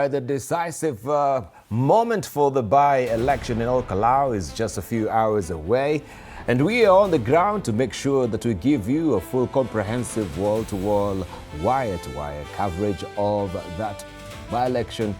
Right, the decisive moment for the by-election in Olkalau is just a few hours away, and we are on the ground to make sure that we give you a full, comprehensive, wall-to-wall, wire-to-wire coverage of that by-election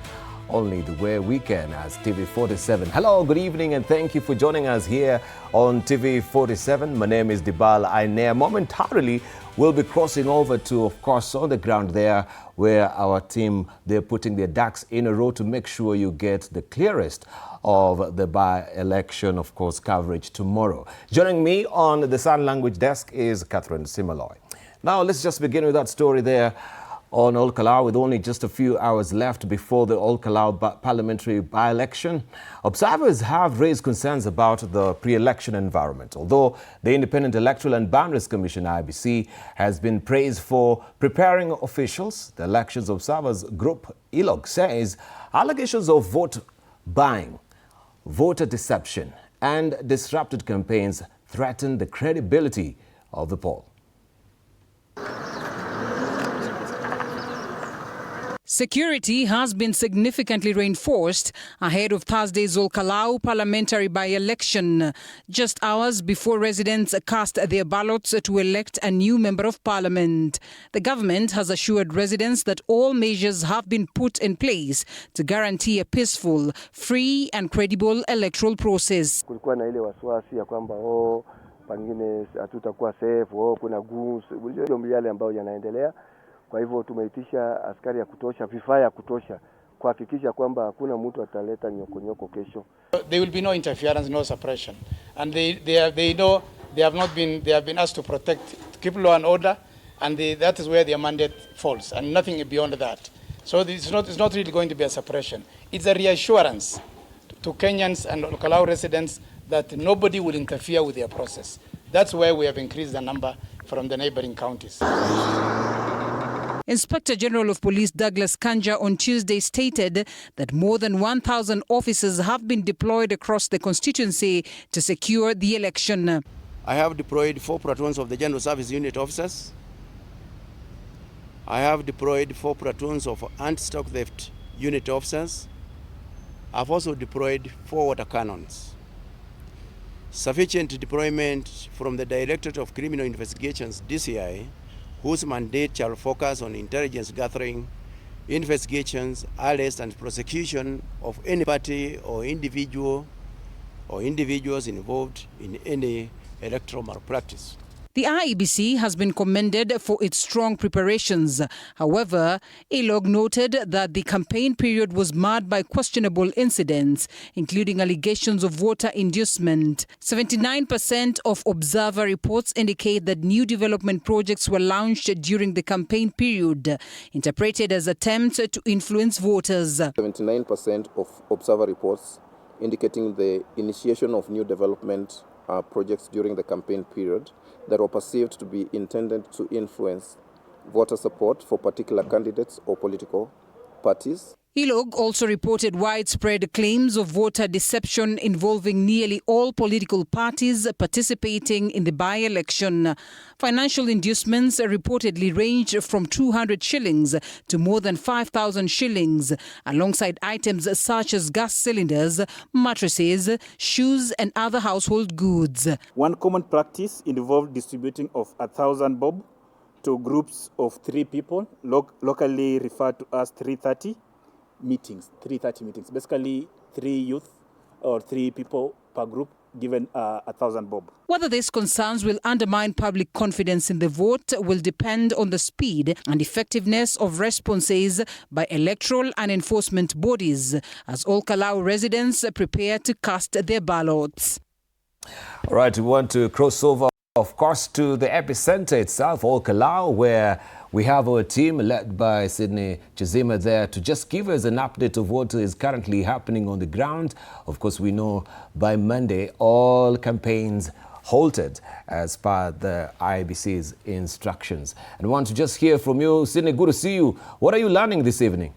only the way we can as TV47. Hello, good evening, and thank you for joining us here on TV47. My name is Debarl. Inea. Momentarily, we'll be crossing over to, of course, on the ground there where our team, they're putting their ducks in a row to make sure you get the clearest of the by-election, of course, coverage tomorrow. Joining me on the sign language desk is Catherine Simaloy. Now, let's just begin with that story there on Olkalau, with only just a few hours left before the Olkalau parliamentary by-election. Observers have raised concerns about the pre-election environment. Although the Independent Electoral and Boundaries Commission, IBC, has been praised for preparing officials, the Elections Observers Group, ELOG, says allegations of vote buying, voter deception, and disrupted campaigns threaten the credibility of the poll. Security has been significantly reinforced ahead of Thursday's Olkalau parliamentary by-election, just hours before residents cast their ballots to elect a new member of parliament. The government has assured residents that all measures have been put in place to guarantee a peaceful, free and credible electoral process. Kulikuwa na ile wasiwasi ya kwamba pengine hatutakuwa safe, kuna goons, yale ambayo yanaendelea. Kwa hivyo tumeitisha askari ya kutosha, vifaa ya kutosha kuhakikisha kwamba hakuna mtu ataleta nyoko kesho. There will be no interference, no suppression, and they know they have been asked to protect, to keep law and order, and that is where their mandate falls, and nothing beyond that. So it's not really going to be a suppression. It's a reassurance to Kenyans and Olkalau residents that nobody will interfere with their process. That's where we have increased the number from the neighboring counties. Inspector General of Police Douglas Kanja on Tuesday stated that more than 1,000 officers have been deployed across the constituency to secure the election. I have deployed 4 platoons of the General Service Unit officers. I have deployed 4 platoons of anti-stock theft unit officers. I've also deployed 4 water cannons. Sufficient deployment from the Directorate of Criminal Investigations, DCI, whose mandate shall focus on intelligence gathering, investigations, arrest and prosecution of any party or individuals involved in any electoral malpractice. The IEBC has been commended for its strong preparations. However, ELOG noted that the campaign period was marred by questionable incidents, including allegations of voter inducement. 79% of observer reports indicate that new development projects were launched during the campaign period, interpreted as attempts to influence voters. 79% of observer reports indicating the initiation of new development projects during the campaign period that were perceived to be intended to influence voter support for particular candidates or political parties. ELOG also reported widespread claims of voter deception involving nearly all political parties participating in the by-election. Financial inducements reportedly ranged from 200 shillings to more than 5,000 shillings, alongside items such as gas cylinders, mattresses, shoes and other household goods. One common practice involved distributing of 1,000 bob to groups of 3 people, locally referred to as 330 meetings. Basically 3 youth or 3 people per group given 1,000 bob. Whether these concerns will undermine public confidence in the vote will depend on the speed and effectiveness of responses by electoral and enforcement bodies as Olkalau residents prepare to cast their ballots. All right, we want to cross over, of course, to the epicenter itself, Olkalau, where we have our team led by Sydney Chizima there to just give us an update of what is currently happening on the ground. Of course, we know by Monday all campaigns halted as per the IBC's instructions. And we want to just hear from you. Sydney, good to see you. What are you learning this evening?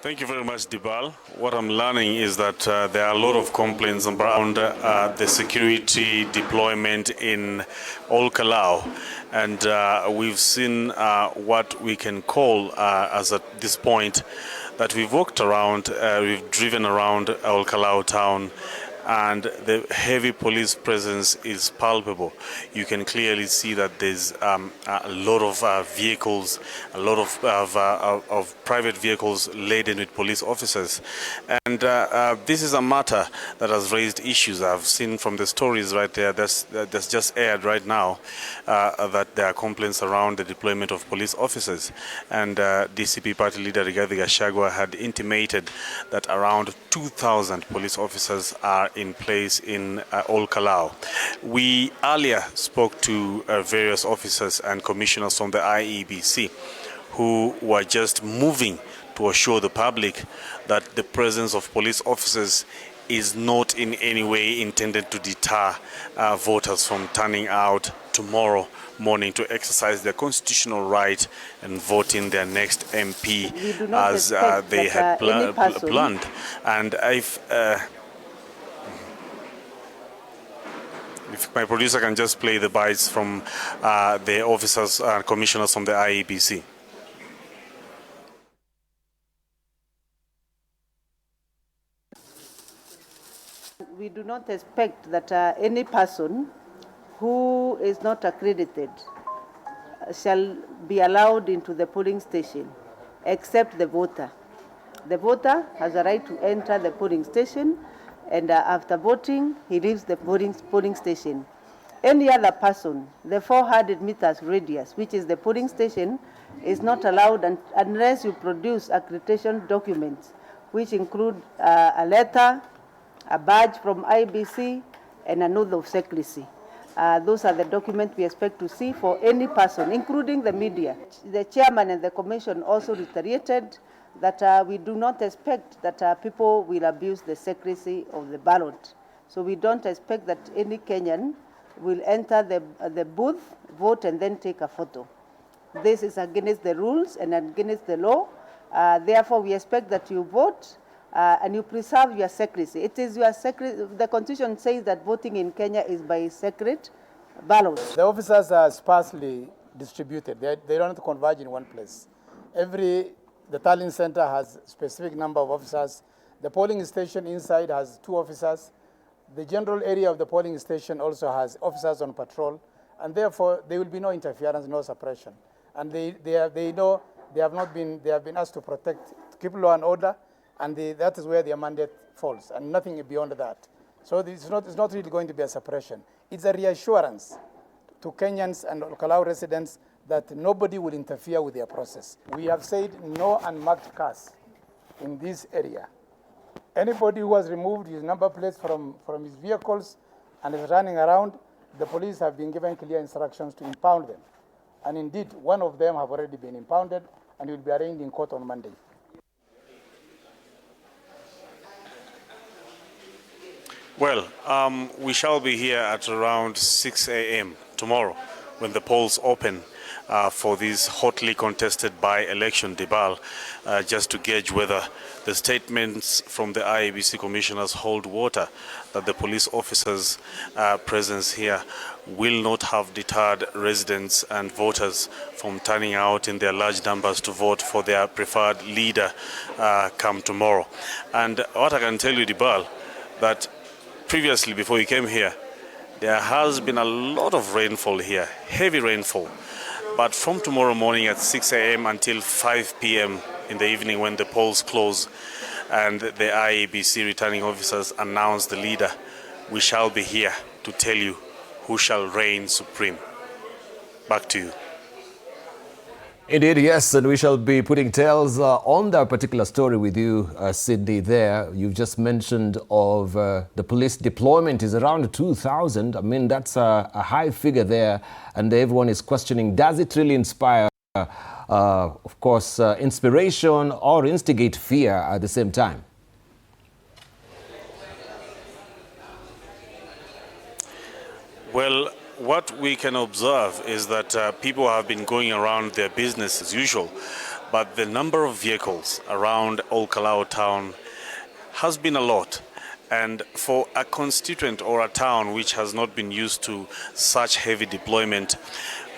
Thank you very much, Debarl. What I'm learning is that there are a lot of complaints around the security deployment in Kalau, and we've seen what we can call, as at this point, that we've walked around, we've driven around Kalau town, and the heavy police presence is palpable. You can clearly see that there's a lot of vehicles, a lot of private vehicles laden with police officers. And this is a matter that has raised issues. I've seen from the stories right there that's just aired right now that there are complaints around the deployment of police officers. And DCP party leader Gashagua had intimated that around 2,000 police officers are in place in Kalau. We earlier spoke to various officers and commissioners from the IEBC who were just moving to assure the public that the presence of police officers is not in any way intended to deter voters from turning out tomorrow morning to exercise their constitutional right and vote in their next MP as they had planned. And if my producer can just play the bites from the officers and commissioners from the IEBC. We do not expect that any person who is not accredited shall be allowed into the polling station except the voter. The voter has a right to enter the polling station, and after voting, he leaves the polling station. Any other person, the 400 meters radius, which is the polling station, is not allowed unless you produce accreditation documents, which include a letter, a badge from IBC, and an oath of secrecy. Those are the documents we expect to see for any person, including the media. The chairman and the commission also reiterated that we do not expect that people will abuse the secrecy of the ballot. So we don't expect that any Kenyan will enter the booth, vote, and then take a photo. This is against the rules and against the law. Therefore, we expect that you vote and you preserve your secrecy. It is your secrecy. The Constitution says that voting in Kenya is by secret ballot. The officers are sparsely distributed. They don't converge in one place. The tallying center has a specific number of officers. The polling station inside has 2 officers. The general area of the polling station also has officers on patrol, and therefore there will be no interference, no suppression. And they have been asked to protect, to keep law and order, and that is where their mandate falls, and nothing beyond that. So it's not really going to be a suppression. It's a reassurance to Kenyans and Kalau residents that nobody will interfere with their process. We have said no unmarked cars in this area. Anybody who has removed his number plates from his vehicles and is running around, the police have been given clear instructions to impound them. And indeed, one of them have already been impounded and will be arraigned in court on Monday. Well, we shall be here at around 6 a.m. tomorrow when the polls open for this hotly contested by-election, Debarl, just to gauge whether the statements from the IEBC commissioners hold water, that the police officers' presence here will not have deterred residents and voters from turning out in their large numbers to vote for their preferred leader come tomorrow. And what I can tell you, Debarl, that previously, before you came here, there has been a lot of rainfall here, heavy rainfall. But from tomorrow morning at 6 a.m. until 5 p.m. in the evening when the polls close and the IEBC returning officers announce the leader, we shall be here to tell you who shall reign supreme. Back to you. Indeed, yes, and we shall be putting details on that particular story with you, Sydney, there. You've just mentioned of the police deployment is around 2,000. I mean, that's a high figure there, and everyone is questioning, does it really inspire, of course, inspiration or instigate fear at the same time? Well, what we can observe is that people have been going around their business as usual. but the number of vehicles around Olkalau town has been a lot. And for a constituent or a town which has not been used to such heavy deployment,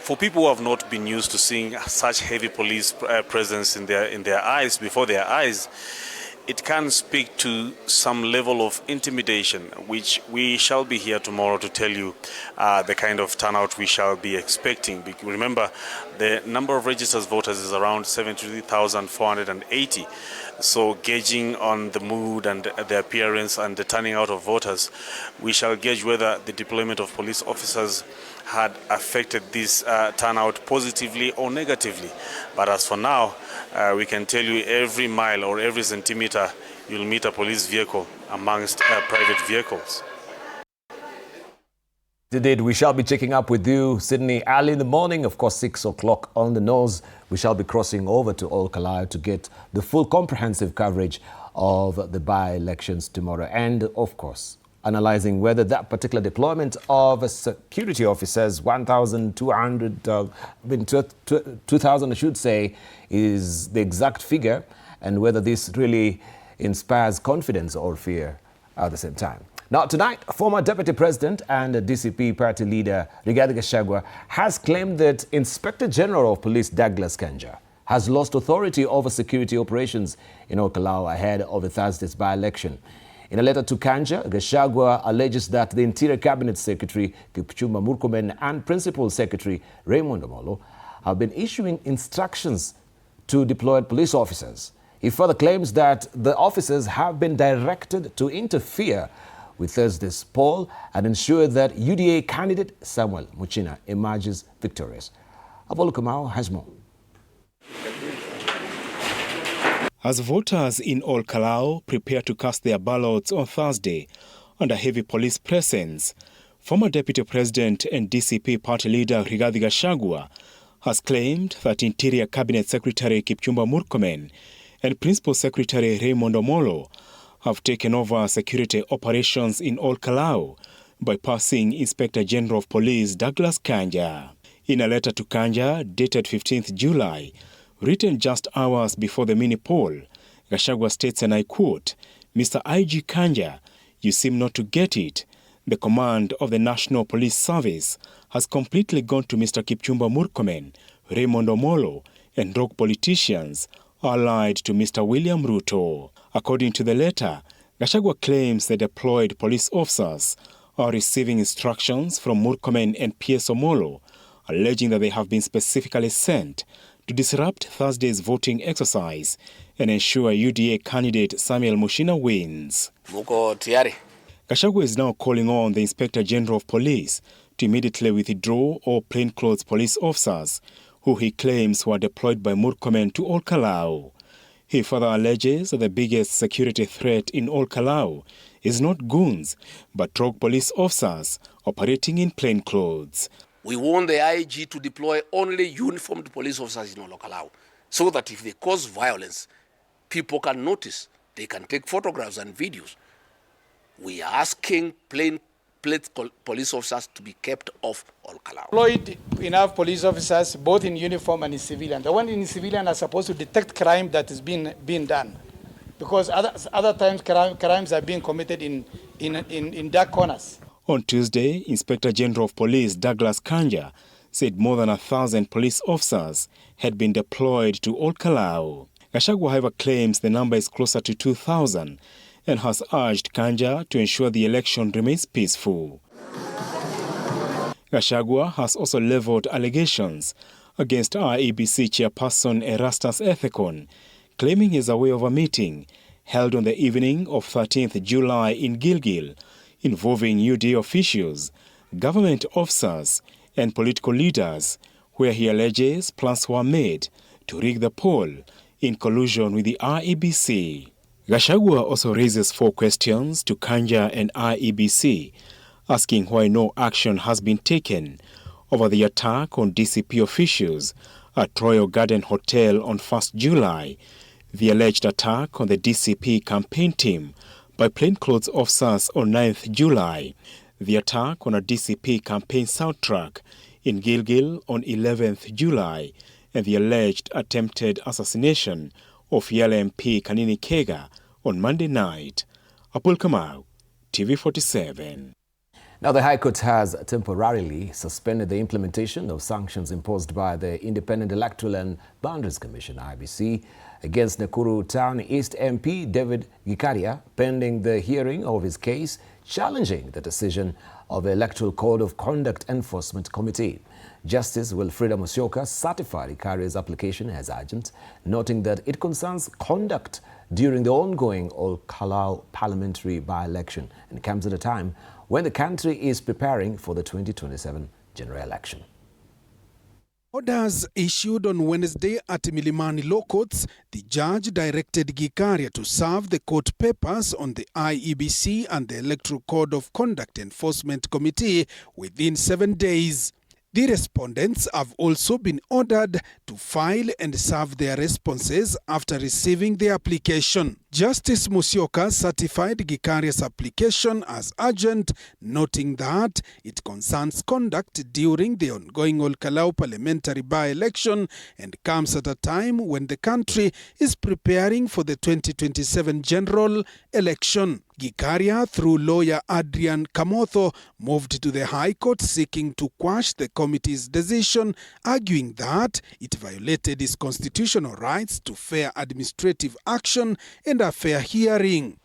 for people who have not been used to seeing such heavy police presence in their eyes, before their eyes, it can speak to some level of intimidation, which we shall be here tomorrow to tell you the kind of turnout we shall be expecting. Remember, the number of registered voters is around 73,480. So gauging on the mood and the appearance and the turning out of voters, we shall gauge whether the deployment of police officers had affected this turnout positively or negatively. But as for now, we can tell you every mile or every centimeter you'll meet a police vehicle amongst private vehicles. Indeed, we shall be checking up with you, Sydney, early in the morning, of course, 6 o'clock on the nose. We shall be crossing over to Olkalau to get the full comprehensive coverage of the by-elections tomorrow. And, of course, analyzing whether that particular deployment of security officers, 1,200, 2,000 I should say, is the exact figure, and whether this really inspires confidence or fear at the same time. Now, tonight, former Deputy President and DCP party leader Rigathi Gashagua has claimed that Inspector General of Police Douglas Kanja has lost authority over security operations in Olkalau ahead of Thursday's by-election. In a letter to Kanja, Gashagua alleges that the Interior Cabinet Secretary Kipchumba Murkomen and Principal Secretary Raymond Omolo have been issuing instructions to deployed police officers. He further claims that the officers have been directed to interfere with Thursday's poll and ensure that UDA candidate Samuel Muchina emerges victorious. Apollo Kamau has more. As voters in Olkalau prepare to cast their ballots on Thursday under heavy police presence, former Deputy President and DCP party leader Rigathi Gashagua has claimed that Interior Cabinet Secretary Kipchumba Murkomen and Principal Secretary Raymond Omolo have taken over security operations in Olkalau, bypassing Inspector General of Police Douglas Kanja. In a letter to Kanja dated 15th July, written just hours before the mini poll, Gashagua states, and I quote, "Mr. IG Kanja, you seem not to get it. The command of the National Police Service has completely gone to Mr. Kipchumba Murkomen, Raymond Omolo, and rogue politicians allied to Mr. William Ruto." According to the letter, Gashagua claims the deployed police officers are receiving instructions from Murkomen and PS Omolo, alleging that they have been specifically sent to disrupt Thursday's voting exercise and ensure UDA candidate Samuel Muchina wins. Gashagua is now calling on the Inspector General of Police to immediately withdraw all plainclothes police officers who he claims were deployed by Murkomen to Olkalau. He further alleges that the biggest security threat in Olkalau is not goons, but rogue police officers operating in plainclothes. We want the IG to deploy only uniformed police officers in Olkalau, so that if they cause violence, people can notice, they can take photographs and videos. We are asking plainclothes police officers to be kept off Olkalau. Deployed enough police officers, both in uniform and in civilian. The one in civilian are supposed to detect crime that is being done, because other times crimes are being committed in dark corners. On Tuesday, Inspector General of Police Douglas Kanja said more than 1,000 police officers had been deployed to Olkalau. Gashagua, however, claims the number is closer to 2,000 and has urged Kanja to ensure the election remains peaceful. Gashagua has also leveled allegations against IEBC chairperson Erastus Ethekon, claiming he's aware of a meeting held on the evening of 13th July in Gilgil involving UDA officials, government officers, and political leaders, where he alleges plans were made to rig the poll in collusion with the IEBC. Gashagua also raises 4 questions to Kanja and IEBC, asking why no action has been taken over the attack on DCP officials at Royal Garden Hotel on 1st July, the alleged attack on the DCP campaign team by plainclothes officers on 9th July, the attack on a DCP campaign soundtrack in Gilgil on 11th July, and the alleged attempted assassination of Yala MP Kanini Kega on Monday night. Apul Kamau, TV47. Now, the High Court has temporarily suspended the implementation of sanctions imposed by the Independent Electoral and Boundaries Commission, IBC, against Nakuru Town East MP David Gikaria, pending the hearing of his case challenging the decision of the Electoral Code of Conduct Enforcement Committee. Justice Wilfrida Musyoka certified Gikaria's application as urgent, noting that it concerns conduct during the ongoing Ol-Kalou parliamentary by-election and comes at a time when the country is preparing for the 2027 general election. Orders issued on Wednesday at Milimani Law Courts, the judge directed Gikaria to serve the court papers on the IEBC and the Electoral Code of Conduct Enforcement Committee within 7 days. The respondents have also been ordered to file and serve their responses after receiving the application. Justice Musyoka certified Gikaria's application as urgent, noting that it concerns conduct during the ongoing Ol-Kalou parliamentary by-election and comes at a time when the country is preparing for the 2027 general election. Gikaria, through lawyer Adrian Kamotho, moved to the High Court seeking to quash the committee's decision, arguing that it violated his constitutional rights to fair administrative action and a fair hearing.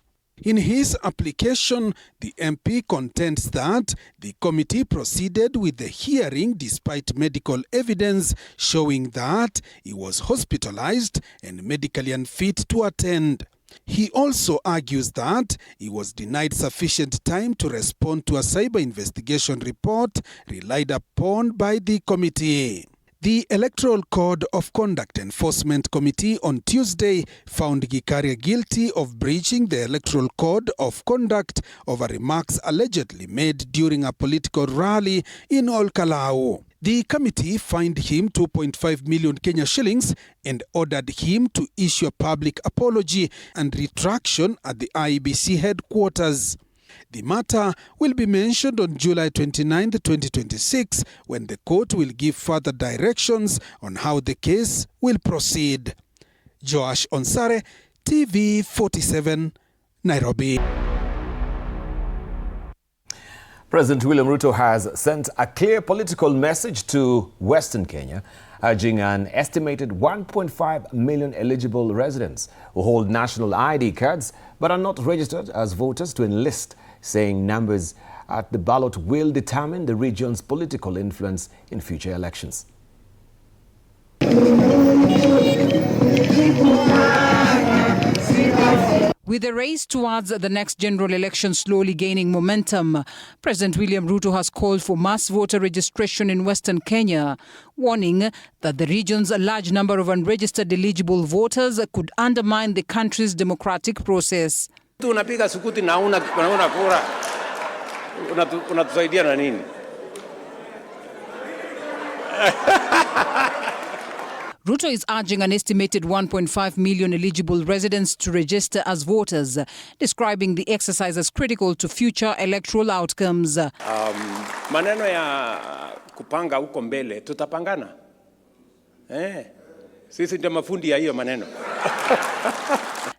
In his application, the MP contends that the committee proceeded with the hearing despite medical evidence showing that he was hospitalized and medically unfit to attend. He also argues that he was denied sufficient time to respond to a cyber investigation report relied upon by the committee. The Electoral Code of Conduct Enforcement Committee on Tuesday found Gikaria guilty of breaching the Electoral Code of Conduct over remarks allegedly made during a political rally in Ol-Kalou. The committee fined him 2.5 million Kenya shillings and ordered him to issue a public apology and retraction at the IEBC headquarters. The matter will be mentioned on July 29, 2026, when the court will give further directions on how the case will proceed. Joash Onsare, TV47, Nairobi. President William Ruto has sent a clear political message to Western Kenya, urging an estimated 1.5 million eligible residents who hold national ID cards but are not registered as voters to enlist, saying numbers at the ballot will determine the region's political influence in future elections. With the race towards the next general election slowly gaining momentum, President William Ruto has called for mass voter registration in Western Kenya, warning that the region's large number of unregistered eligible voters could undermine the country's democratic process. Unapiga sukuti na una kura. Unatusaidia na nini? Ruto is urging an estimated 1.5 million eligible residents to register as voters, describing the exercise as critical to future electoral outcomes. Maneno ya kupanga huko mbele tutapangana. Sisi ndio mafundi ya hiyo maneno.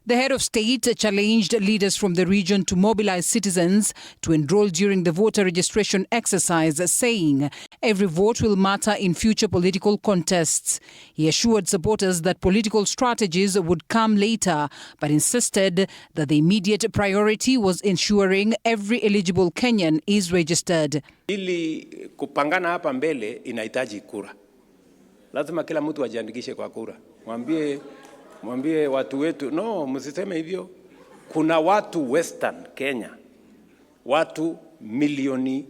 The head of state challenged leaders from the region to mobilize citizens to enroll during the voter registration exercise, saying every vote will matter in future political contests. He assured supporters that political strategies would come later, but insisted that the immediate priority was ensuring every eligible Kenyan is registered. Ili kupangana hapa mbele inahitaji kura. Lazima kila mtu ajiandikishe kwa kura. Mwambie watu wetu, no, msiseme hivyo. Kuna watu Western Kenya, watu 1.5 milioni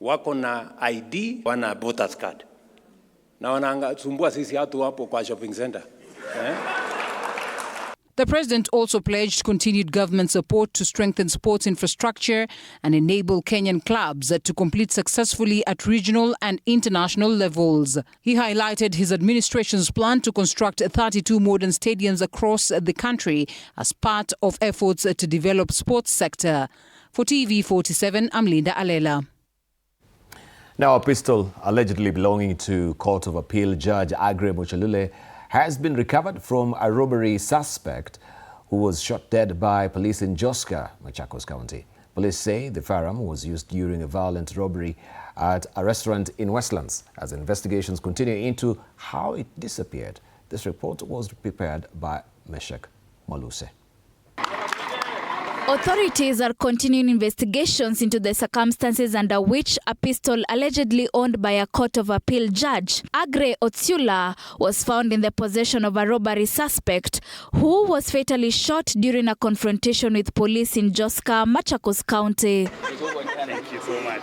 wako na ID, wana voters card. Na wanasumbua sisi watu hapo kwa shopping center. The president also pledged continued government support to strengthen sports infrastructure and enable Kenyan clubs to compete successfully at regional and international levels. He highlighted his administration's plan to construct 32 modern stadiums across the country as part of efforts to develop sports sector. For TV47, I'm Linda Alela. Now, a pistol allegedly belonging to Court of Appeal Judge Aggrey Muchalule has been recovered from a robbery suspect who was shot dead by police in Joska, Machakos County. Police say the firearm was used during a violent robbery at a restaurant in Westlands. As investigations continue into how it disappeared, this report was prepared by Meshach Maluse. Authorities are continuing investigations into the circumstances under which a pistol allegedly owned by a Court of Appeal judge, Aggrey Otsula, was found in the possession of a robbery suspect who was fatally shot during a confrontation with police in Joska, Machakos County. Thank you so much.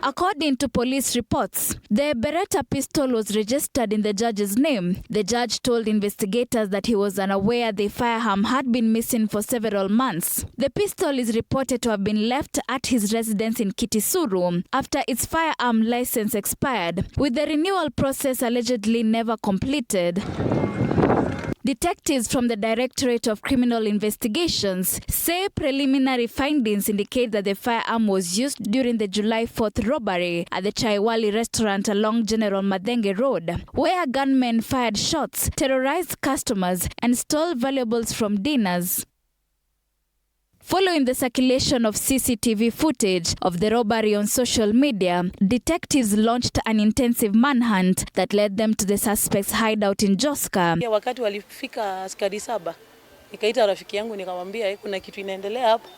According to police reports, the Beretta pistol was registered in the judge's name. The judge told investigators that he was unaware the firearm had been missing for several months. The pistol is reported to have been left at his residence in Kitisuru after its firearm license expired, with the renewal process allegedly never completed. Detectives from the Directorate of Criminal Investigations say preliminary findings indicate that the firearm was used during the July 4th robbery at the Chaiwali restaurant along General Madenge Road, where gunmen fired shots, terrorized customers, and stole valuables from dinners. Following the circulation of CCTV footage of the robbery on social media, detectives launched an intensive manhunt that led them to the suspect's hideout in Joska. Wakati walifika askari 7, nikaita rafiki yangu nikamwambia kuna kitu inaendelea hapa.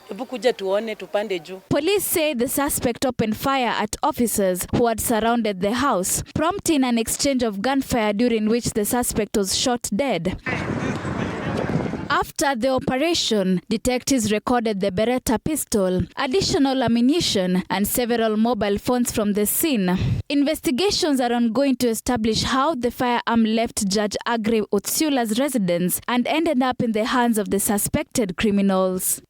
Hebu kuja tuone tupande juu. Police say the suspect opened fire at officers who had surrounded the house, prompting an exchange of gunfire during which the suspect was shot dead. After the operation, detectives recorded the Beretta pistol, additional ammunition, and several mobile phones from the scene. Investigations are ongoing to establish how the firearm left Judge Aggrey Otsula's residence and ended up in the hands of the suspected criminals.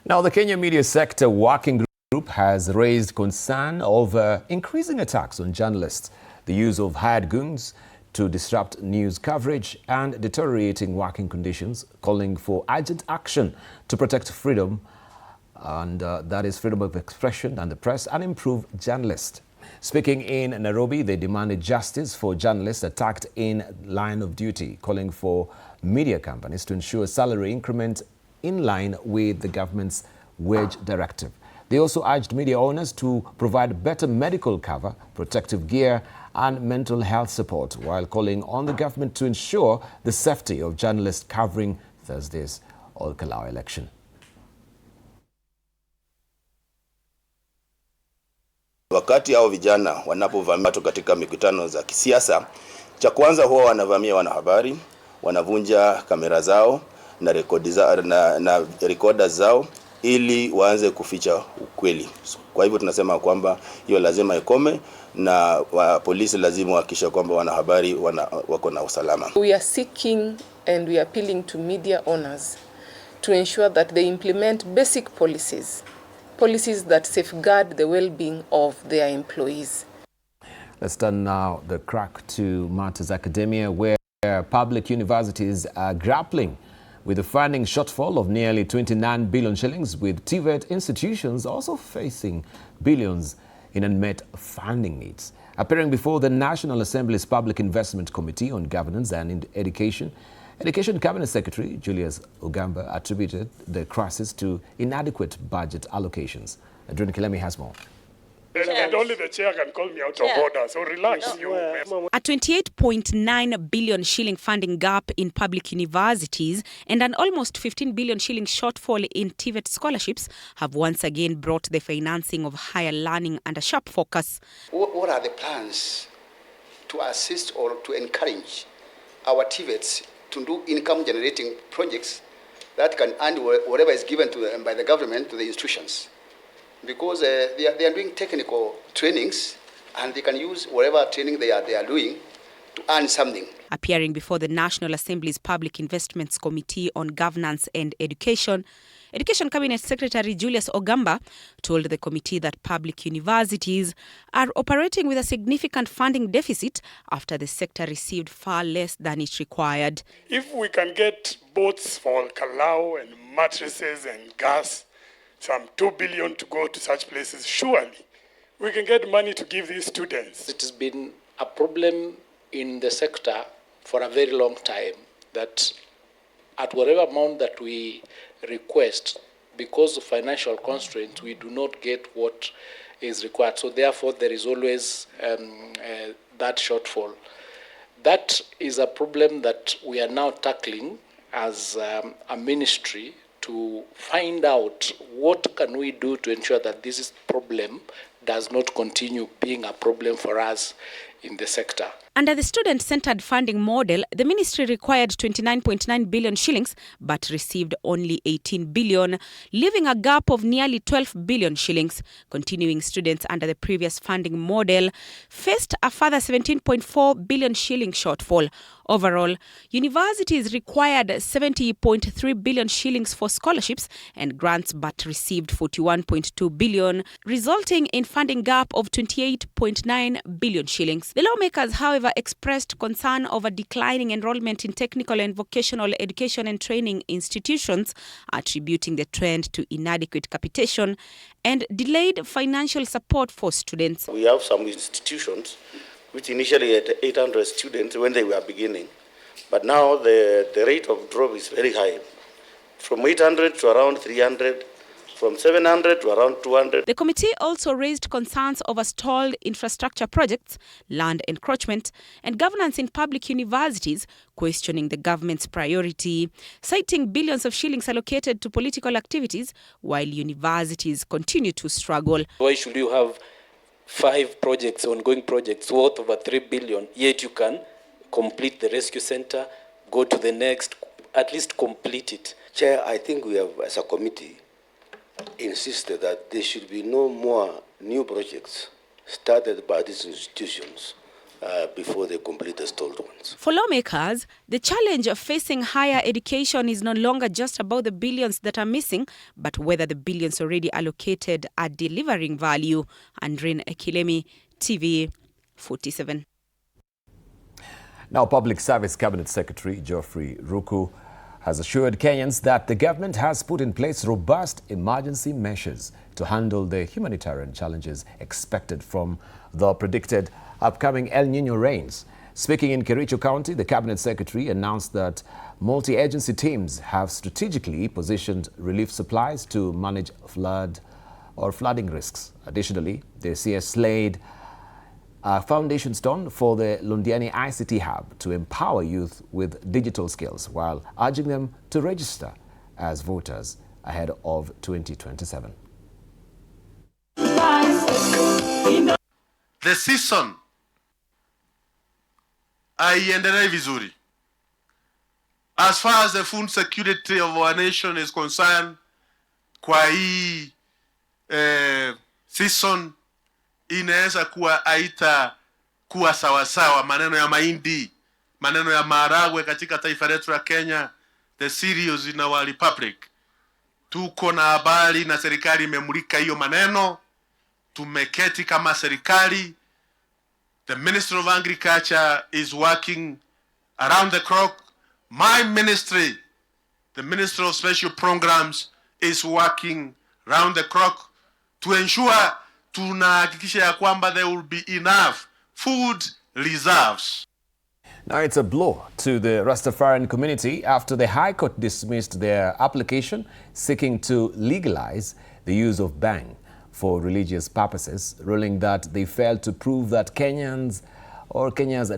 Now, the Kenya Media Sector Working Group has raised concern over increasing attacks on journalists, the use of hired goons to disrupt news coverage, and deteriorating working conditions, calling for urgent action to protect freedom, and that is freedom of expression and the press, and improve journalists. Speaking in Nairobi, they demanded justice for journalists attacked in line of duty, calling for media companies to ensure salary increment in line with the government's wage directive. They also urged media owners to provide better medical cover, protective gear, and mental health support, while calling on the government to ensure the safety of journalists covering Thursday's Ol-Kalou election. Wakati hao vijana wanapovamia watu katika mikutano za kisiasa, cha kwanza huwa wanavamia wanahabari, wanavunja kamera zao na recorder zao ili waanze kuficha ukweli. Kwa hivyo tunasema kwamba hiyo lazima ikome, na polisi lazima wahakikishe kwamba wanahabari wako na usalama. We are seeking and we are appealing to media owners to ensure that they implement basic policies that safeguard the well-being of their employees. Let's turn now the crack to matters academia, where public universities are grappling with a funding shortfall of nearly 29 billion shillings, with TVET institutions also facing billions in unmet funding needs. Appearing before the National Assembly's Public Investment Committee on Governance and Education, Education Cabinet Secretary Julius Ogamba attributed the crisis to inadequate budget allocations. Adrian Kilemi has more. And only the chair can call me out of order, so relax. A 28.9 billion shilling funding gap in public universities and an almost 15 billion shilling shortfall in TVET scholarships have once again brought the financing of higher learning under sharp focus. What are the plans to assist or to encourage our TVETs to do income-generating projects that can earn whatever is given to them by the government to the institutions? Because they are doing technical trainings and they can use whatever training they are doing to earn something. Appearing before the National Assembly's Public Investments Committee on Governance and Education, Education Cabinet Secretary Julius Ogamba told the committee that public universities are operating with a significant funding deficit after the sector received far less than it required. If we can get boats for Kalau and mattresses and gas, some 2 billion to go to such places, surely we can get money to give these students. It has been a problem in the sector for a very long time that at whatever amount that we request, because of financial constraints, we do not get what is required. So therefore, there is always that shortfall. That is a problem that we are now tackling as a ministry to find out what can we do to ensure that this problem does not continue being a problem for us in the sector. Under the student-centered funding model, the ministry required 29.9 billion shillings but received only 18 billion, leaving a gap of nearly 12 billion shillings. Continuing students under the previous funding model faced a further 17.4 billion shilling shortfall. Overall, universities required 70.3 billion shillings for scholarships and grants but received 41.2 billion, resulting in funding gap of 28.9 billion shillings. The lawmakers, however, expressed concern over declining enrollment in technical and vocational education and training institutions, attributing the trend to inadequate capitation and delayed financial support for students. We have some institutions which initially had 800 students when they were beginning, but now the rate of drop is very high, from 800 to around 300, from 700 to around 200. The committee also raised concerns over stalled infrastructure projects, land encroachment, and governance in public universities, questioning the government's priority, citing billions of shillings allocated to political activities while universities continue to struggle. Why should you have 5 projects, ongoing projects, worth over 3 billion, yet you can complete the rescue center, go to the next, at least complete it? Chair, I think we have, as a committee, insisted that there should be no more new projects started by these institutions before they complete the stalled ones. For lawmakers, the challenge of facing higher education is no longer just about the billions that are missing, but whether the billions already allocated are delivering value. Andrin Ekilemi, TV47. Now, Public Service Cabinet Secretary Geoffrey Ruku has assured Kenyans that the government has put in place robust emergency measures to handle the humanitarian challenges expected from the predicted upcoming El Nino rains. Speaking in Kericho County, the Cabinet Secretary announced that multi-agency teams have strategically positioned relief supplies to manage flooding risks. Additionally, the CS laid a foundation stone for the Londiani ICT Hub to empower youth with digital skills while urging them to register as voters ahead of 2027. The season haiendelei vizuri. As far as the food security of our nation is concerned, kwa hii season inaweza kuwa aita kuwa sawasawa. Maneno ya mahindi, maneno ya maharagwe katika taifa letu la Kenya, the cereals in our republic. Tuko na habari na serikali imemulika hiyo maneno. Tumeketi kama serikali. The Minister of Agriculture is working around the clock. My ministry, the Minister of Special Programs, is working round the clock to ensure tunahakikisha ya kwamba there will be enough food reserves. Now, it's a blow to the Rastafarian community after the High Court dismissed their application seeking to legalize the use of bang for religious purposes, ruling that they failed to prove that Kenya's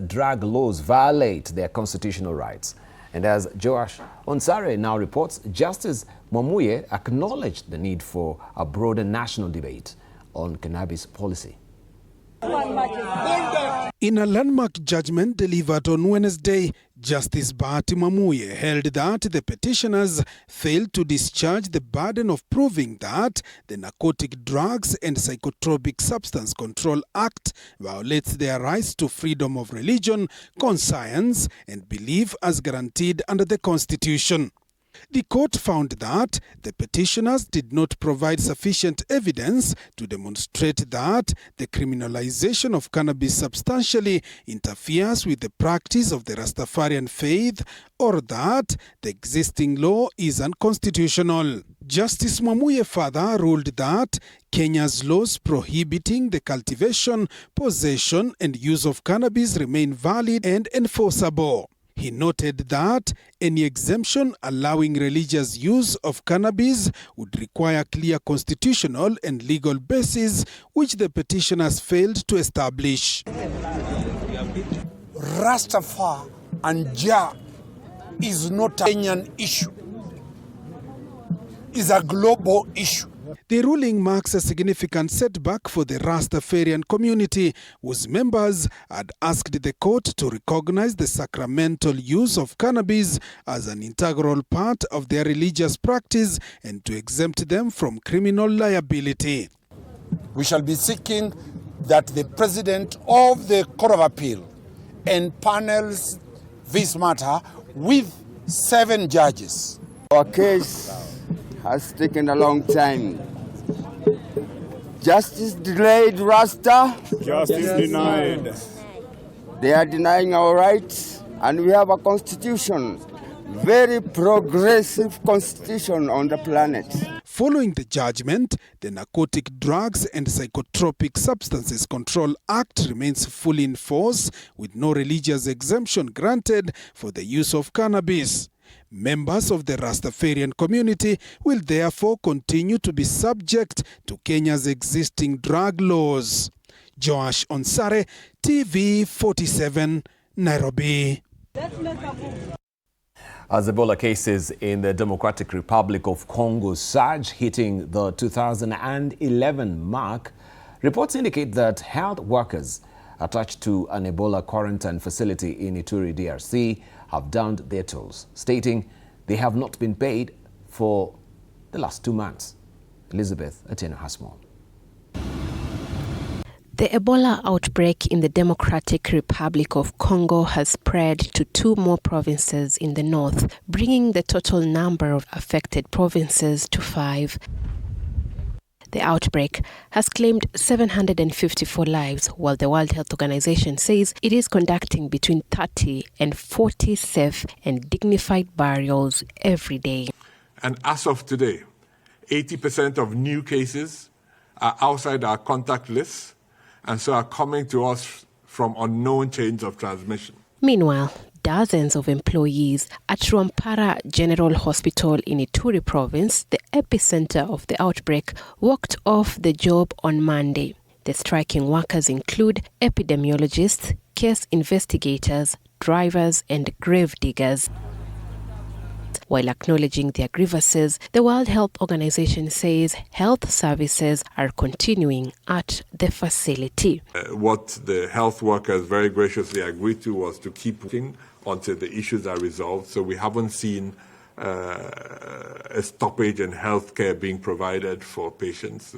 drug laws violate their constitutional rights. And as Joash Onsare now reports, Justice Mwamuye acknowledged the need for a broader national debate on cannabis policy. In a landmark judgment delivered on Wednesday, Justice Bahati Mwamuye held that the petitioners failed to discharge the burden of proving that the Narcotic Drugs and Psychotropic Substance Control Act violates their rights to freedom of religion, conscience, and belief as guaranteed under the Constitution. The court found that the petitioners did not provide sufficient evidence to demonstrate that the criminalization of cannabis substantially interferes with the practice of the Rastafarian faith or that the existing law is unconstitutional. Justice Mwamuye further ruled that Kenya's laws prohibiting the cultivation, possession and use of cannabis remain valid and enforceable. He noted that any exemption allowing religious use of cannabis would require clear constitutional and legal basis, which the petitioners failed to establish. Rastafari and Jah is not a Kenyan issue. It's a global issue. The ruling marks a significant setback for the Rastafarian community, whose members had asked the court to recognize the sacramental use of cannabis as an integral part of their religious practice and to exempt them from criminal liability. We shall be seeking that the President of the Court of Appeal empanels this matter with 7 judges. Our case has taken a long time. Justice delayed, Rasta. Justice denied. They are denying our rights, and we have a constitution, very progressive constitution on the planet. Following the judgment, the Narcotic Drugs and Psychotropic Substances Control Act remains fully in force, with no religious exemption granted for the use of cannabis. Members of the Rastafarian community will therefore continue to be subject to Kenya's existing drug laws. Joash Onsare, TV47, Nairobi. As Ebola cases in the Democratic Republic of Congo surge, hitting the 2011 mark, reports indicate that health workers attached to an Ebola quarantine facility in Ituri, DRC, have downed their tools, stating they have not been paid for the last 2 months. Elizabeth Atieno has more. The Ebola outbreak in the Democratic Republic of Congo has spread to 2 more provinces in the north, bringing the total number of affected provinces to 5. The outbreak has claimed 754 lives, while the World Health Organization says it is conducting between 30 and 40 safe and dignified burials every day. And as of today, 80% of new cases are outside our contact list and so are coming to us from unknown chains of transmission. Meanwhile, dozens of employees at Rwampara General Hospital in Ituri province, the epicenter of the outbreak, walked off the job on Monday. The striking workers include epidemiologists, case investigators, drivers, and grave diggers. While acknowledging their grievances, the World Health Organization says health services are continuing at the facility. What the health workers very graciously agreed to was to keep working until the issues are resolved. So we haven't seen a stoppage in health care being provided for patients.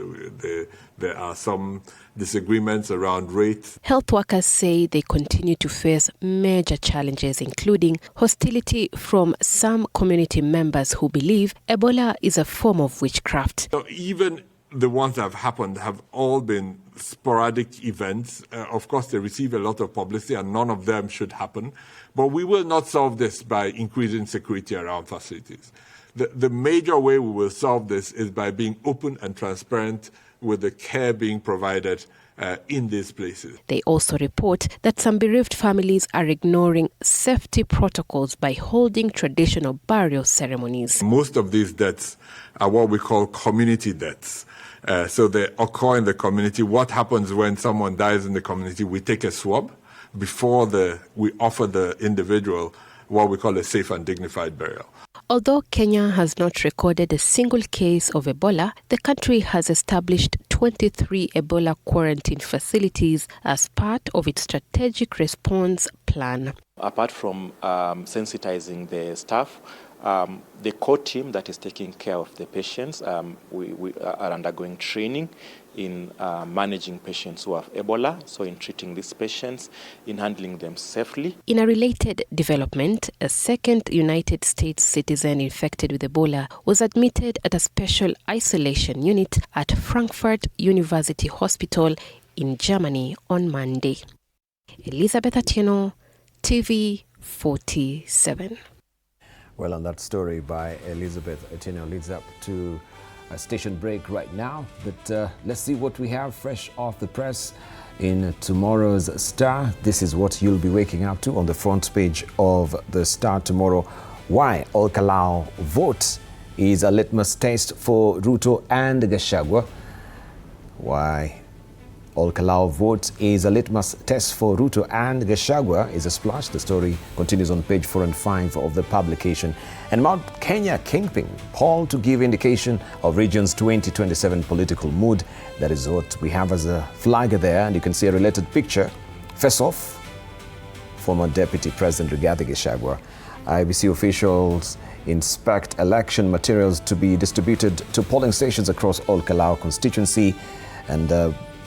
There are some disagreements around rates. Health workers say they continue to face major challenges, including hostility from some community members who believe Ebola is a form of witchcraft. So even the ones that have happened have all been sporadic events. Of course, they receive a lot of publicity and none of them should happen. But we will not solve this by increasing security around facilities. The major way we will solve this is by being open and transparent with the care being provided in these places. They also report that some bereaved families are ignoring safety protocols by holding traditional burial ceremonies. Most of these deaths are what we call community deaths. So they occur in the community. What happens when someone dies in the community? We take a swab before we offer the individual what we call a safe and dignified burial. Although Kenya has not recorded a single case of Ebola, the country has established 23 Ebola quarantine facilities as part of its strategic response plan. Apart from sensitizing the staff, the core team that is taking care of the patients, we are undergoing training in managing patients who have Ebola, so in treating these patients, in handling them safely. In a related development, a second United States citizen infected with Ebola was admitted at a special isolation unit at Frankfurt University Hospital in Germany on Monday. Elizabeth Atieno, TV47. Well, on that story by Elizabeth Atieno leads up to a station break right now. But let's see what we have fresh off the press in tomorrow's Star. This is what you'll be waking up to on the front page of the Star tomorrow. Why Olkalau vote is a litmus test for Ruto and Gashagua. Why Olkalau vote is a litmus test for Ruto and Gashagua is a splash. The story continues on page 4 and 5 of the publication. And Mount Kenya Kingpin polled to give indication of region's 2027 political mood. That is what we have as a flag there, and you can see a related picture. First off, former Deputy President Rigathi Gashagua. IBC officials inspect election materials to be distributed to polling stations across Olkalau constituency. And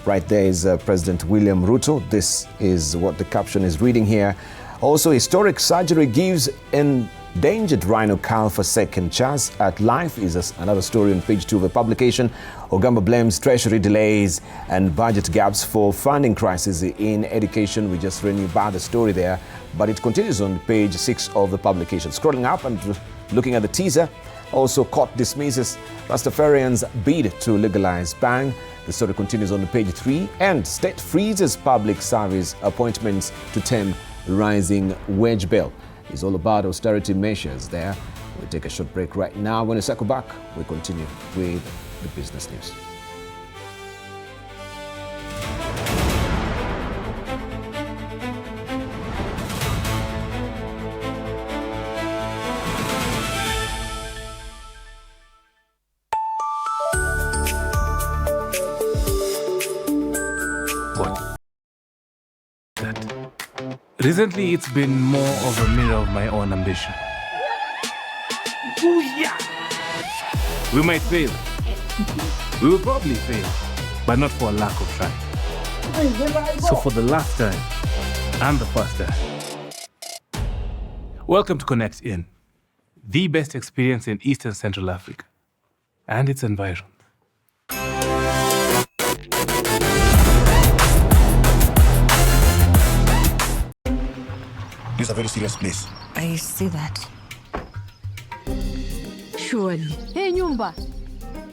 right there is President William Ruto. This is what the caption is reading here. Also, historic surgery gives endangered rhino calf a second chance at life is another story on page 2 of the publication. Ogamba blames treasury delays and budget gaps for funding crisis in education. We just read about the story there, but it continues on page 6 of the publication. Scrolling up and looking at the teaser, also court dismisses Rastafarians' bid to legalize bang. The story continues on page 3, and state freezes public service appointments to tame rising wage bill. It's all about austerity measures there. We'll take a short break right now. When we circle back, we continue with the business news. Recently, it's been more of a mirror of my own ambition. We might fail. We will probably fail, but not for a lack of trying. So for the last time and the first time, welcome to Connect In, the best experience in Eastern Central Africa and its environment. This is a very serious place. I see that. Surely. Hey, Nyumba.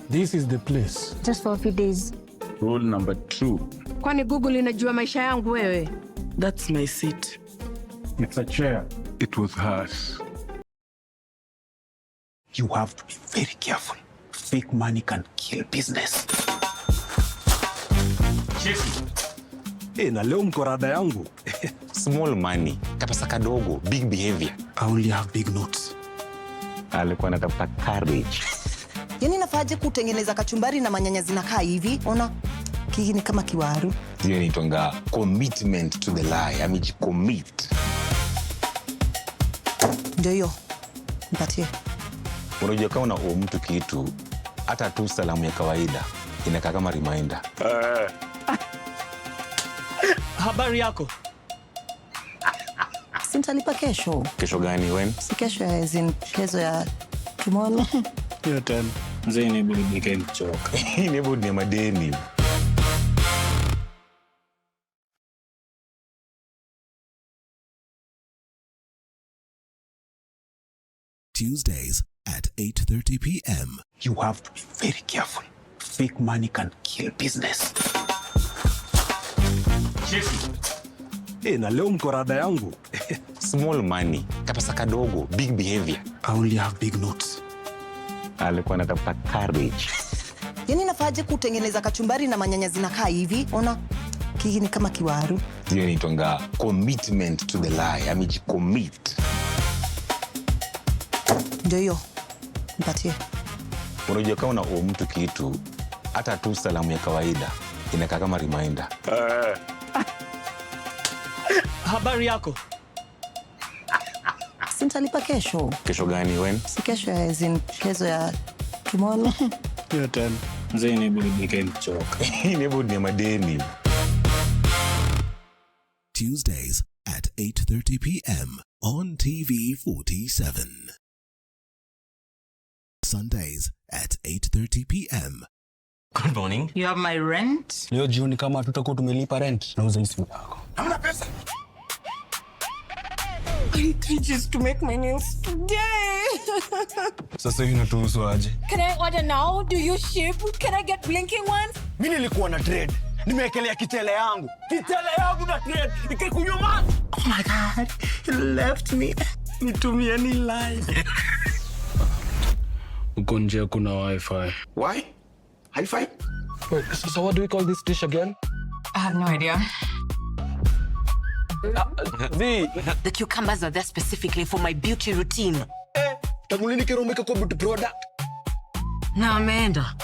This is the place. Just for a few days. Rule number 2. Kwani Google inajua maisha yangu wewe? That's my seat. It's a chair. It was hers. You have to be very careful. Fake money can kill business. Chief. Na leo mkorada yangu. Small money, kapesa kadogo, big behavior. I only have big notes. Alikuwa anatafuta courage. Yaani nafaje kutengeneza kachumbari na manyanya zinakaa hivi? Ona, hii ni kama kiwaru. Hiyo inaitwa commitment to the lie. Amejicommit. Ndio hiyo. Mpatie. Unajua kama una mtu kitu, hata tu salamu ya kawaida inakaa kama reminder. Habari yako? Sintalipa kesho. Kesho gani when? Si kesho kesho ya tomorrow. Hiyo tena. Mzee ni budi nikamchoka. Ni budi ni madeni. Tuesdays at 8:30 p.m. You have to be very careful. Fake money can kill business. Chief. Na leo mkorada yangu. Small money, kapesa kadogo, big behavior. I only have big notes. Alikuwa anatafuta courage. Yaani nafaje kutengeneza kachumbari na manyanya zinakaa hivi? Ona, hii ni kama kiwaru. Hiyo inaitwa commitment to the lie. Amejicommit. Ndio hiyo. Mpatie. Unajua kama una mtu kitu, hata tu salamu ya kawaida inakaa kama reminder. Habari yako? Sintalipa kesho. Kesho gani when? Si kesho kesho ya tomorrow. Hiyo tena. Mzee neighborhood nikenichoka. Neighborhood ni madeni. Tuesdays at 8:30 p.m. on TV47. Sundays at 8:30 p.m. Good morning. You have my rent? Leo jioni kama tutakuwa tumelipa rent, nauza hii simu yako. Hamna pesa. I need 3 G's to make my nails today. Sasa hivi natuhusu aje? Can I order now? Do you ship? Can I get blinking ones? Mimi nilikuwa na trade. Nimeekelea kitele yangu. Kitele yangu na trade. Nikikunywa maji. Oh my God. You left me. Nitumie ni line. Uko nje kuna wifi. Why? High five? Wait, so what do we call this dish again? I have no idea. The cucumbers are there specifically for my beauty routine. Tamulini kero umeka kwa beauty product. Na ameenda.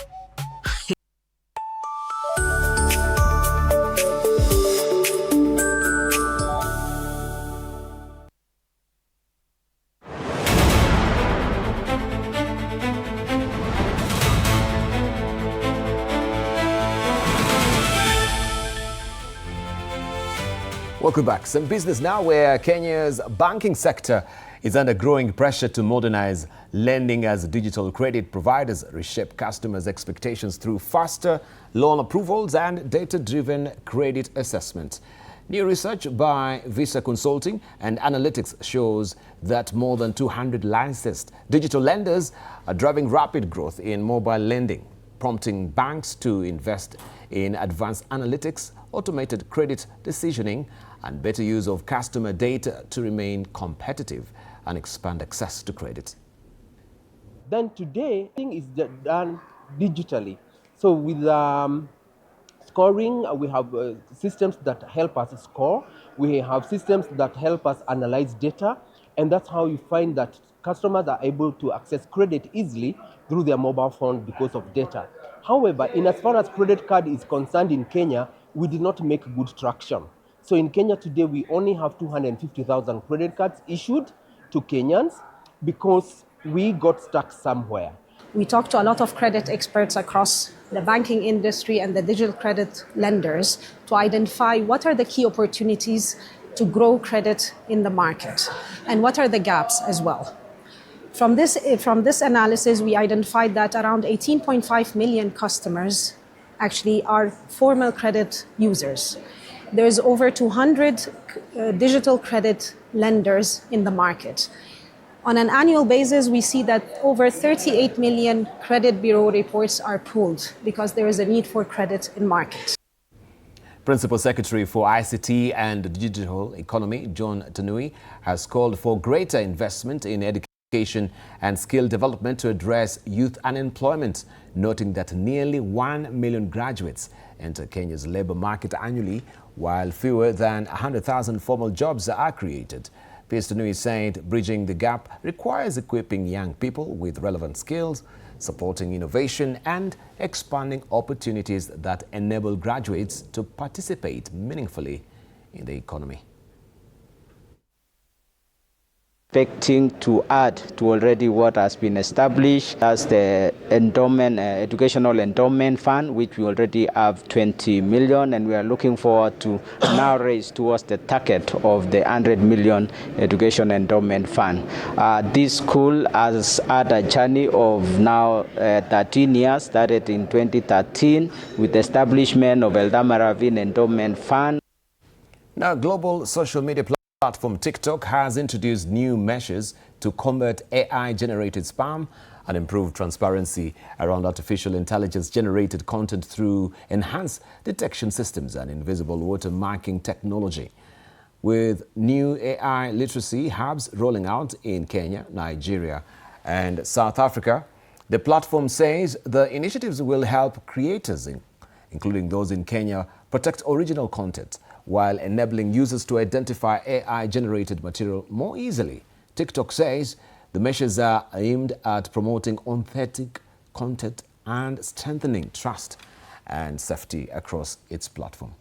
Welcome back. Some business now where Kenya's banking sector is under growing pressure to modernize lending as digital credit providers reshape customers' expectations through faster loan approvals and data-driven credit assessment. New research by Visa Consulting and Analytics shows that more than 200 licensed digital lenders are driving rapid growth in mobile lending, prompting banks to invest in advanced analytics, automated credit decisioning, and better use of customer data to remain competitive and expand access to credit. Then today, thing is done digitally. So with scoring, we have systems that help us score. We have systems that help us analyze data. And that's how you find that customers are able to access credit easily through their mobile phone because of data. However, in as far as credit card is concerned in Kenya, we did not make good traction. So in Kenya today, we only have 250,000 credit cards issued to Kenyans because we got stuck somewhere. We talked to a lot of credit experts across the banking industry and the digital credit lenders to identify what are the key opportunities to grow credit in the market and what are the gaps as well. From this analysis, we identified that around 18.5 million customers actually are formal credit users. There's over 200 digital credit lenders in the market. On an annual basis, we see that over 38 million credit bureau reports are pulled because there is a need for credit in market. Principal Secretary for ICT and Digital Economy, John Tanui, has called for greater investment in education and skill development to address youth unemployment, noting that nearly 1 million graduates enter Kenya's labor market annually, while fewer than 100,000 formal jobs are created. Mr. Tanui said bridging the gap requires equipping young people with relevant skills, supporting innovation and expanding opportunities that enable graduates to participate meaningfully in the economy. Expecting to add to already what has been established as the endowment, educational endowment fund, which we already have 20 million, and we are looking forward to now raise towards the target of the 100 million education endowment fund. This school has had a journey of now 13 years, started in 2013 with the establishment of Eldama Ravine Endowment Fund. Now, global social media platform TikTok has introduced new measures to combat AI-generated spam and improve transparency around artificial intelligence-generated content through enhanced detection systems and invisible watermarking technology. With new AI literacy hubs rolling out in Kenya, Nigeria, and South Africa, the platform says the initiatives will help creators, including those in Kenya, protect original content, while enabling users to identify AI-generated material more easily. TikTok says the measures are aimed at promoting authentic content and strengthening trust and safety across its platform.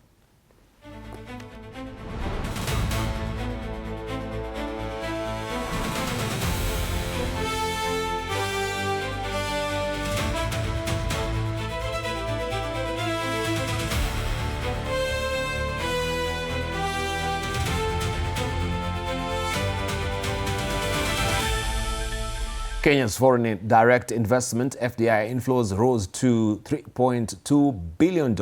Kenya's foreign direct investment FDI inflows rose to $3.2 billion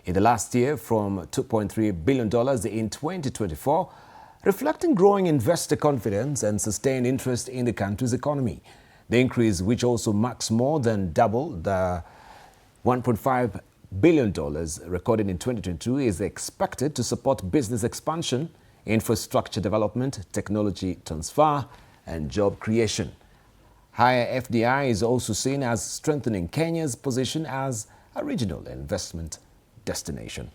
in the last year from $2.3 billion in 2024, reflecting growing investor confidence and sustained interest in the country's economy. The increase, which also marks more than double the $1.5 billion recorded in 2022, is expected to support business expansion, infrastructure development, technology transfer, and job creation. Higher FDI is also seen as strengthening Kenya's position as a regional investment destination.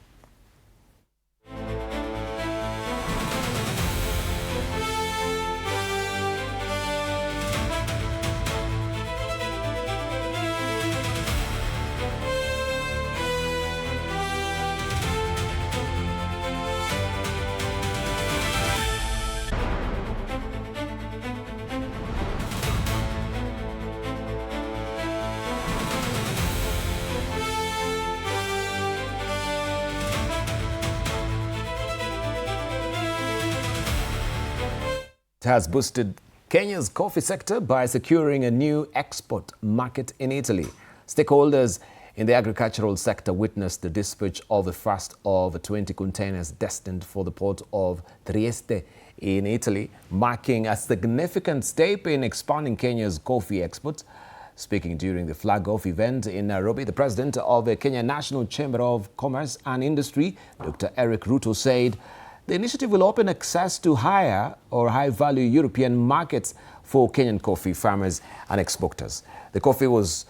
It has boosted Kenya's coffee sector by securing a new export market in Italy. Stakeholders in the agricultural sector witnessed the dispatch of the first of 20 containers destined for the port of Trieste in Italy, marking a significant step in expanding Kenya's coffee exports. Speaking during the flag-off event in Nairobi, the president of the Kenya National Chamber of Commerce and Industry, Dr. Eric Ruto, said the initiative will open access to high-value European markets for Kenyan coffee farmers and exporters. The coffee was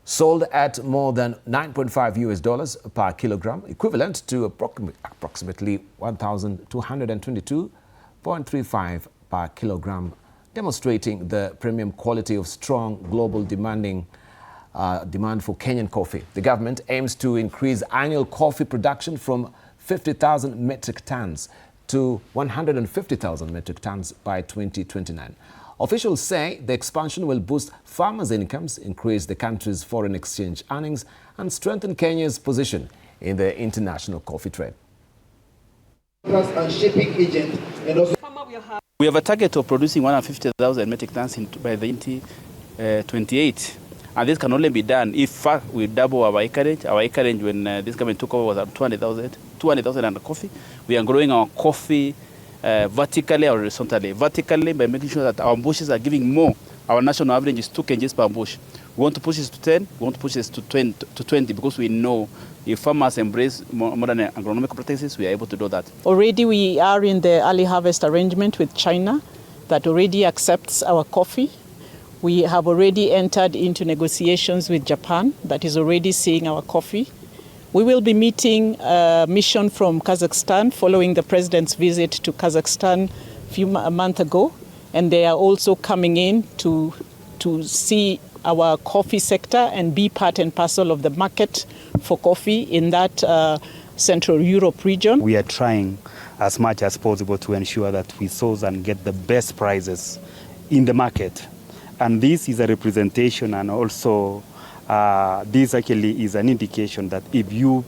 sold at more than $9.5 per kilogram, equivalent to approximately 1,222.35 per kilogram, demonstrating the premium quality of strong global demand for Kenyan coffee. The government aims to increase annual coffee production from 50,000 metric tons to 150,000 metric tons by 2029. Officials say the expansion will boost farmers' incomes, increase the country's foreign exchange earnings, and strengthen Kenya's position in the international coffee trade. We have a target of producing 150,000 metric tons by 2028. And this can only be done if we double our acreage. Our acreage, when this government took over, was at 200,000 under coffee. We are growing our coffee vertically or horizontally. Vertically, by making sure that our bushes are giving more. Our national average is 2 kgs per bush. We want to push this to 10. We want to push this to 20 because we know if farmers embrace modern agronomic practices, we are able to do that. Already we are in the early harvest arrangement with China that already accepts our coffee. We have already entered into negotiations with Japan that is already seeing our coffee. We will be meeting a mission from Kazakhstan following the president's visit to Kazakhstan a month ago. And they are also coming in to see our coffee sector and be part and parcel of the market for coffee in that Central Europe region. We are trying as much as possible to ensure that we source and get the best prices in the market. And this is a representation, and also this actually is an indication that if you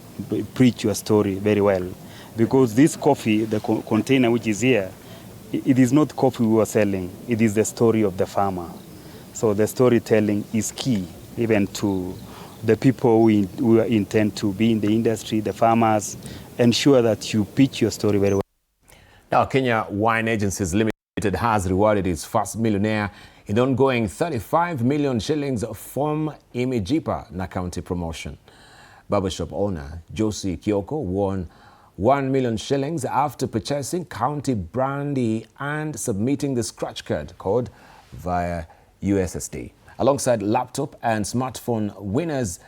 preach your story very well, because this coffee, the container which is here, it is not coffee we are selling, it is the story of the farmer. So the storytelling is key, even to the people who intend to be in the industry, the farmers. Ensure that you pitch your story very well. Now, Kenya Wine Agencies Limited has rewarded its first millionaire in the ongoing 35 million shillings from Imijipa na county promotion. Barbershop owner Josie Kioko won 1 million shillings after purchasing county brandy and submitting the scratch card code via USSD. Alongside laptop and smartphone winners,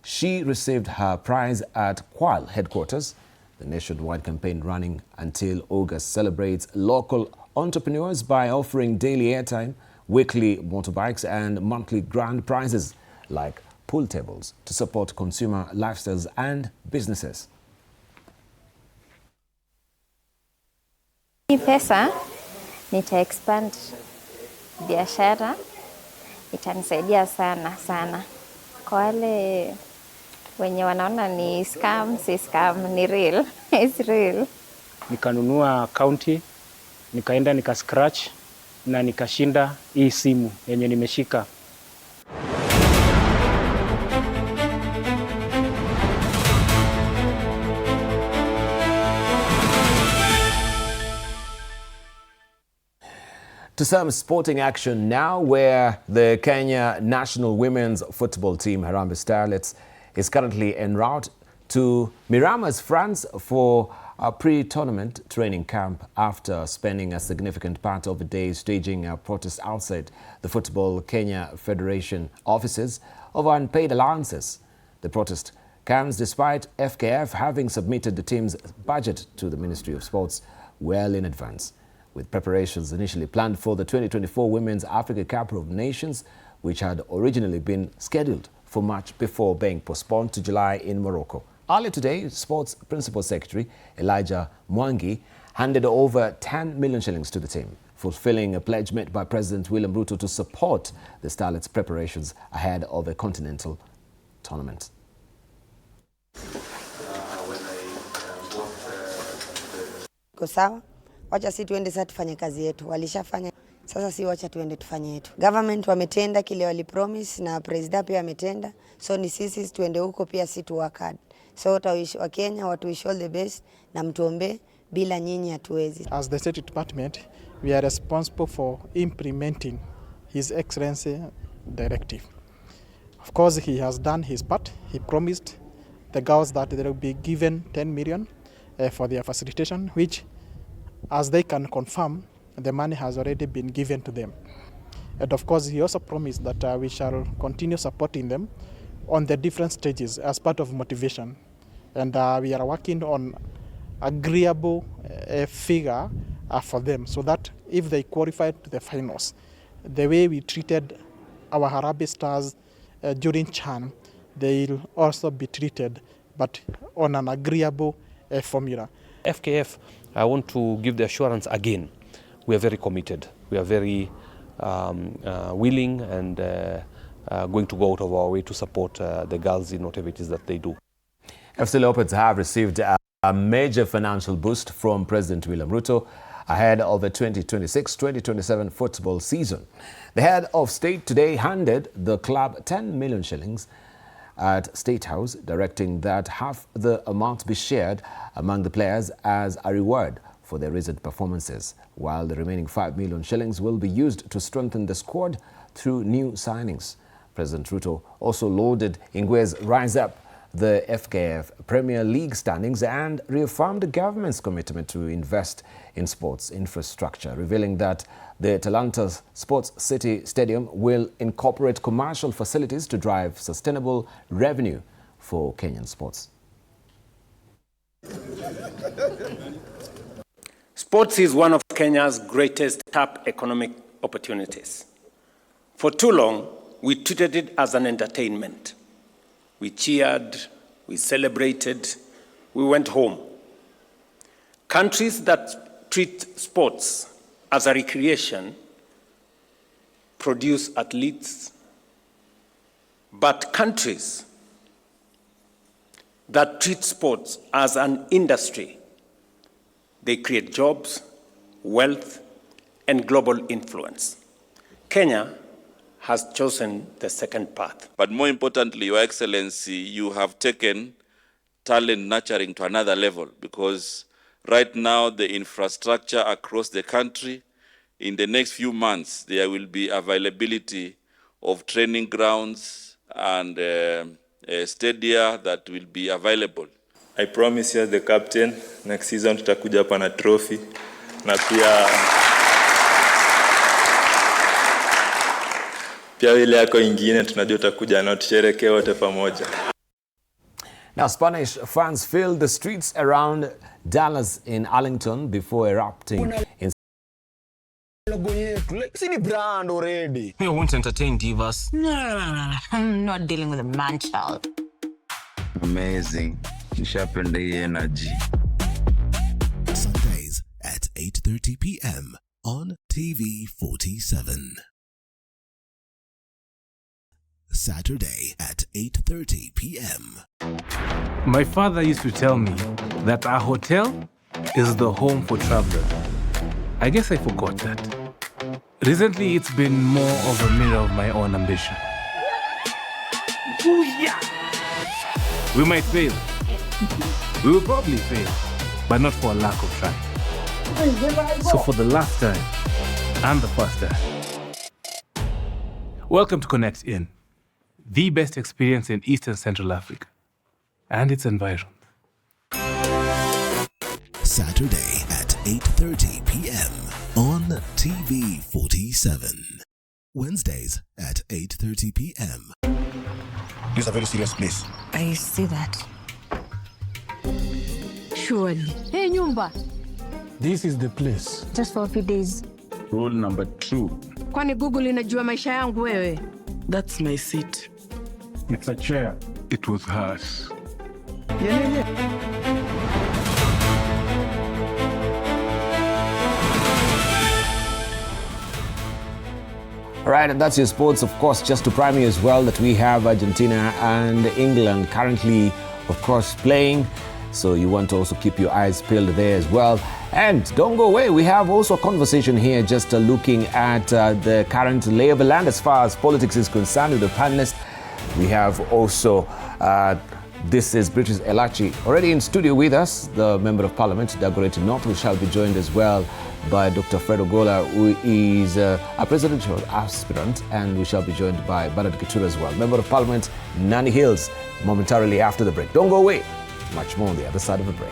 she received her prize at Kwal headquarters. The nationwide campaign, running until August, celebrates local entrepreneurs by offering daily airtime, weekly motorbikes and monthly grand prizes like pool tables to support consumer lifestyles and businesses. Hii pesa nita-expand biashara, itanisaidia sana. Kwa wale wenye wanaona ni scam, si scam, ni real. It's real. Nikanunua county, nikaenda nika scratch na nikashinda hii simu yenye nimeshika. To some sporting action now, where the Kenya national women's football team, Harambee Starlets, is currently en route to Miramas, France for a pre-tournament training camp after spending a significant part of the day staging a protest outside the Football Kenya Federation offices over unpaid allowances. The protest comes despite FKF having submitted the team's budget to the Ministry of Sports well in advance, with preparations initially planned for the 2024 Women's Africa Cup of Nations, which had originally been scheduled for March before being postponed to July in Morocco. Earlier today, Sports Principal Secretary Elijah Mwangi handed over 10 million shillings to the team, fulfilling a pledge made by President William Ruto to support the Starlets' preparations ahead of a continental tournament. Sawa, wacha si tuende sasa tufanye kazi yetu. Walishafanya, sasa si wacha tuende tufanye yetu. Government wametenda kile wali promise na president pia ametenda. So ni sisi tuende huko pia si tu work hard. So wa Kenya watu wish all the best na mtuombe, bila nyinyi hatuwezi. As the State Department, we are responsible for implementing His Excellency directive. Of course, he has done his part. He promised the girls that they will be given 10 million for their facilitation, which, as they can confirm, the money has already been given to them. And of course, he also promised that we shall continue supporting them on the different stages as part of motivation. And we are working on agreeable figure for them, so that if they qualify to the finals, the way we treated our Harambee Stars during CHAN, they will also be treated, but on an agreeable formula. FKF, I want to give the assurance again, we are very committed. We are very willing and going to go out of our way to support the girls in whatever it is that they do. FC Leopards have received a major financial boost from President William Ruto ahead of the 2026-2027 football season. The head of state today handed the club 10 million shillings at State House, directing that half the amount be shared among the players as a reward for their recent performances, while the remaining 5 million shillings will be used to strengthen the squad through new signings. President Ruto also lauded Ingwe's rise up the FKF Premier League standings and reaffirmed the government's commitment to invest in sports infrastructure, revealing that the Talanta Sports City Stadium will incorporate commercial facilities to drive sustainable revenue for Kenyan sports. Sports is one of Kenya's greatest top economic opportunities. For too long, we treated it as an entertainment. We cheered, we celebrated, we went home. Countries that treat sports as a recreation produce athletes, but countries that treat sports as an industry, they create jobs, wealth, and global influence. Kenya has chosen the second path. But more importantly, Your Excellency, you have taken talent nurturing to another level, because right now the infrastructure across the country, in the next few months, there will be availability of training grounds and stadia that will be available. I promise you as the captain, next season tutakuja hapa na trophy na pia ile yako ingine tunajua tutakuja na tusherehekee wote pamoja. Now, Spanish fans filled the streets around Dallas in Arlington before erupting in. See the brand already. We won't entertain divas. No. I'm not dealing with a man child. Amazing. Nishapenda hii energy. Sundays at 8:30 p.m. on TV47. Saturday at 8:30 p.m. My father used to tell me that our hotel is the home for travelers. I guess I forgot that. Recently, it's been more of a mirror of my own ambition. Ooh, yeah! We might fail. We will probably fail, but not for a lack of trying. So for the last time and the first time, welcome to Connect In, the best experience in Eastern Central Africa and its environs. Saturday at 8:30 p.m. on TV47. Wednesdays at 8:30 p.m. This is a very serious place. I see that. Surely. Hey, Nyumba. This is the place. Just for a few days. Rule number 2. Kwani Google inajua maisha yangu wewe? That's my seat. It's a chair. It was hers. Yeah. All right, and that's your sports. Of course, just to prime you as well that we have Argentina and England currently, of course, playing. So you want to also keep your eyes peeled there as well. And don't go away. We have also a conversation here just looking at the current lay of the land as far as politics is concerned with the panelists. We have also, this is British Elachi, already in studio with us, the Member of Parliament, Dagoretti North, who shall be joined as well by Dr. Fred Ogola, who is a presidential aspirant, and we shall be joined by Bernard Kitura as well, Member of Parliament, Nani Hills, momentarily after the break. Don't go away. Much more on the other side of the break.